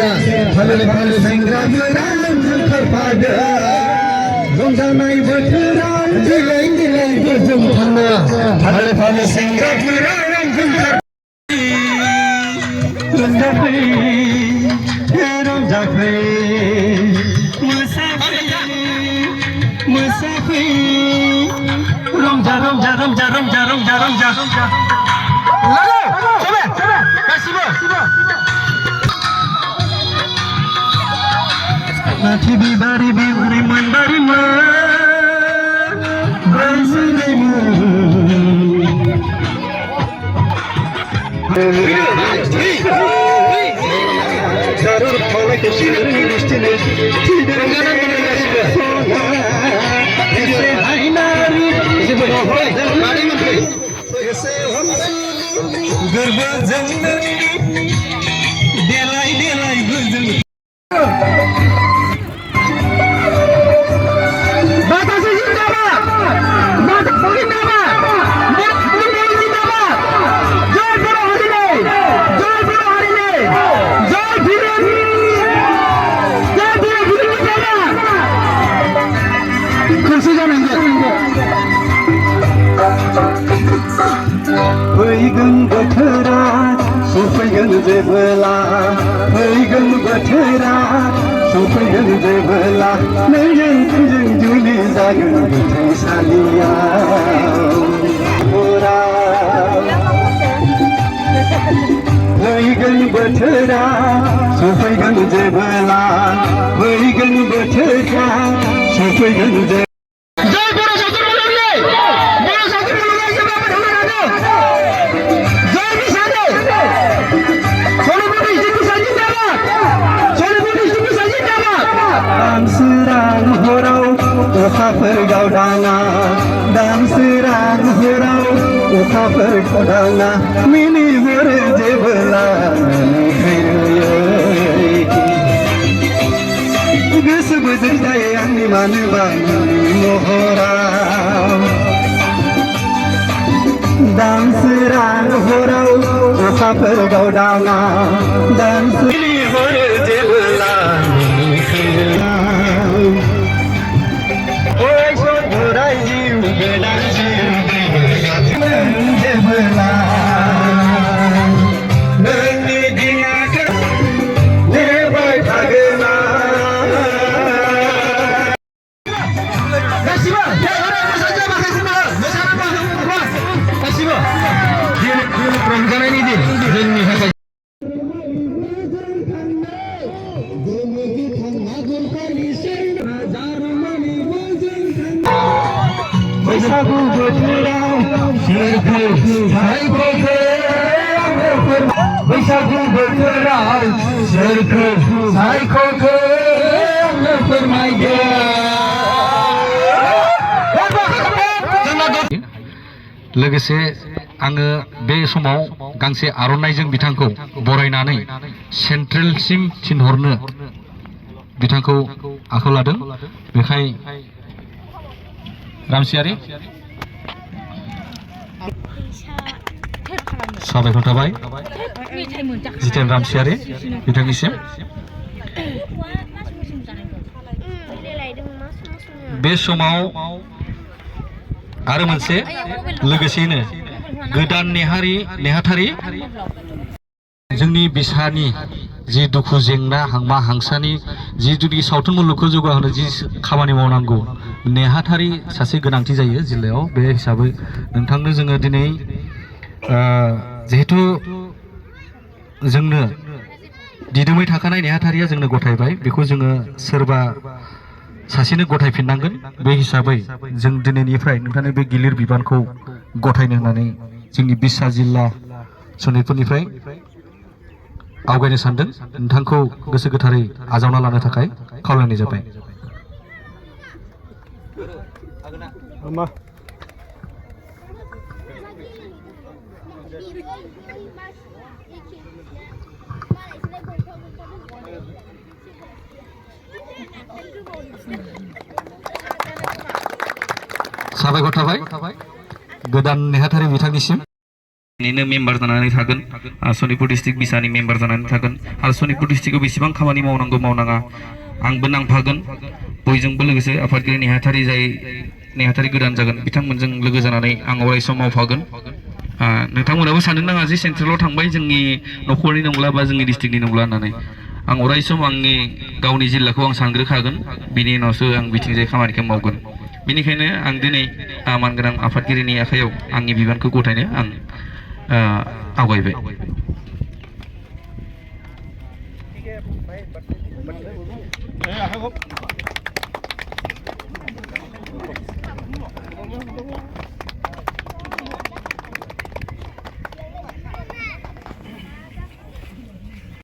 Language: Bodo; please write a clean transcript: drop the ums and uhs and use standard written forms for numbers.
फालो फालो सेंग्राफोरा ओंखारफादो रंजानाय बोथोराव दिनै दिनै गोजों थाङो फालो फालो सेंग्राफोरा रंजाफै रंजाफै मोसाफै रंजा रंजा रंजा रंजा रंजा रंजा Mati bibari bibri mandari ma Brasilemu Zarur thola ke shirni distine Tirangana manasya Ese hainari Ese bohoi Mari mantri Ese hamsuli Garba jannani Delai delai guzang फैगोन बोथोरा सफैगोन जेबोला फैगोन बोथोरा सफैगोन जेबोला नोंजों जों जुलि जागोन गोथैसालियाव फैगोन बोथोरा सफैगोन जेबोला फैगोन बोथोरा सफैगोन जे अखाफोर गावदाङा दानसोरां हराव अखाफोर गावदाङा मिनिहर जेबोला गोसो बोजों जायो आंनि मानोबा महराव दानसोरां हराव अखाफोर गावदाङा मिनिहर जेबोला बैसागु बोथोराव सोरखौ सायख'खो बैसागु बोथोराव सोरखौ सायख'खो आंनो फोरमायदो लोगोसे आङो बे समाव गांसे आर'नाइजों बिथांखौ बरायनानै सेन्ट्रेलसिम थिनहरनो बिथांखौ आखायाव लादों बेखाय रामसियारि साबायखर थाबाय जितेन रामसियारि बिथांनिसिम बे समाव आरो मोनसे लोगोसेयैनो गोदान नेहाथारि जोंनि बिसानि जि दुखु जेंना हांमा हांसानि जि जुदि सावथुन मुलुगखौ जौगाहोनो जि खामानि मावनांगौ नेहाथारि सासे गोनांथि जायो जिल्लायाव बे हिसाबै नोंथांनो जोङो दिनै जिहेतु जोंनो दिदोमै थाखानाय नेहाथारिया जोंनो गथायबाय बेखौ जोङो सोरबा सासेनो गथायफिननांगोन बे हिसाबै जों दिनैनिफ्राय नोंथांनो बे गिलिर बिबानखौ गथायनो होननानै जोंनि बिसा जिल्ला सनितपुरनिफ्राय आवगायनो सानदों नोंथांखौ गोसो गोथारै आजावना लानो थाखाय खावलायनाय जाबाय साबायखर थाबाय गोदान नेहाथारि बिथांनिसिम। निनो मेम्बार जानानै थागोन सनितपुर डिस्ट्रिक्ट बिसानि मेम्बार जानानै थागोन आरो सनितपुर डिस्ट्रिक्टआव बेसेबां खामानि मावनांगौ मावनाङा आंबो नांफागोन बयजोंबो लोगोसे आफादगिरि नेहाथारि जाय नेहाथारि गोदान जागोन बिथांमोनजों लोगो जानानै आं अराय सम मावफागोन नोंथांमोनाबो साननो नाङा जे सेन्ट्रेलाव थांबाय जोंनि न'खरनि नंला बा जोंनि डिस्ट्रिक्टनि नंला होननानै आं अराय सम आंनि गावनि जिल्लाखौ आं सानग्रोखागोन बिनि उनावसो आं बिथिंजाय खामानिखौ मावगोन बेनिखायनो आं दिनै मानगोनां आफादगिरिनि आखायाव आंनि बिबानखौ गथायनो आं आवगायबाय